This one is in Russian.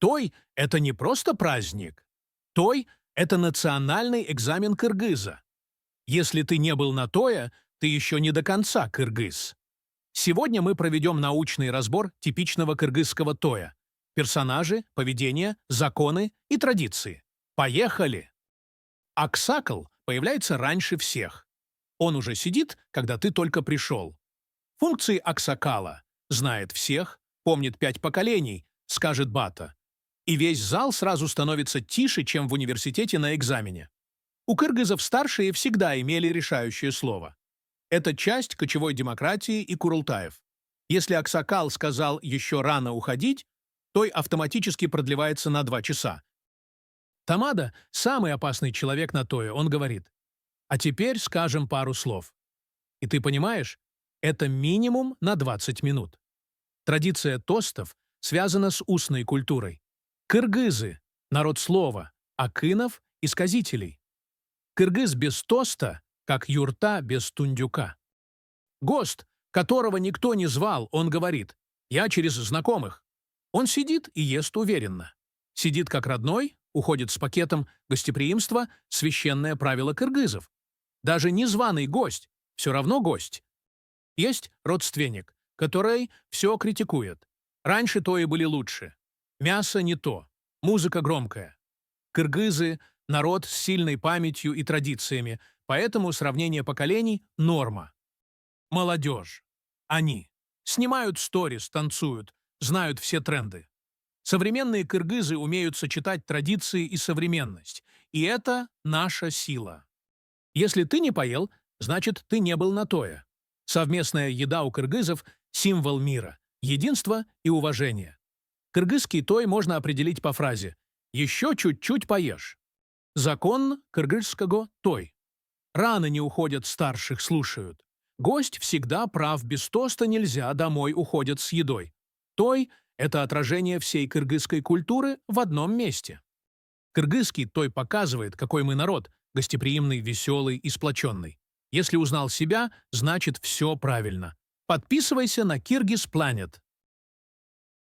Той– это не просто праздник. Той– это национальный экзамен кыргыза. Если ты не был на тое, ты еще не до конца кыргыз. Сегодня мы проведем научный разбор типичного кыргызского тоя. Персонажи, поведение, законы и традиции. Поехали! Аксакл появляется раньше всех. Он уже сидит, когда ты только пришел. Функции аксакала: знает всех, помнит 5 поколений, скажет Бата. И весь зал сразу становится тише, чем в университете на экзамене. У кыргызов старшие всегда имели решающее слово. Это часть кочевой демократии и курултаев. Если аксакал сказал «еще рано уходить», той автоматически продлевается на 2 часа. Тамада– самый опасный человек на тое, он говорит: «А теперь скажем пару слов». И ты понимаешь, это минимум на 20 минут. Традиция тостов связана с устной культурой. Кыргызы– народ слова, акынов– исказителей. Кыргыз без тоста, как юрта без тундюка. Гость, которого никто не звал, он говорит: «Я через знакомых». Он сидит и ест уверенно. Сидит как родной, уходит с пакетом гостеприимства, священное правило кыргызов. Даже незваный гость все равно гость. Есть родственник, который все критикует. Раньше тои были лучше. Мясо не то, музыка громкая. Кыргызы – народ с сильной памятью и традициями, поэтому сравнение поколений – норма. Молодежь. Они. Снимают сторис, танцуют, знают все тренды. Современные кыргызы умеют сочетать традиции и современность. И это наша сила. Если ты не поел, значит, ты не был на тое. Совместная еда у кыргызов – символ мира, единства и уважения. Кыргызский той можно определить по фразе «еще чуть-чуть поешь». Закон кыргызского той. Рано не уходят, старших слушают. Гость всегда прав, без тоста нельзя, домой уходят с едой. Той – это отражение всей кыргызской культуры в одном месте. Кыргызский той показывает, какой мы народ – гостеприимный, веселый и сплоченный. Если узнал себя, значит все правильно. Подписывайся на Kyrgyz Planet.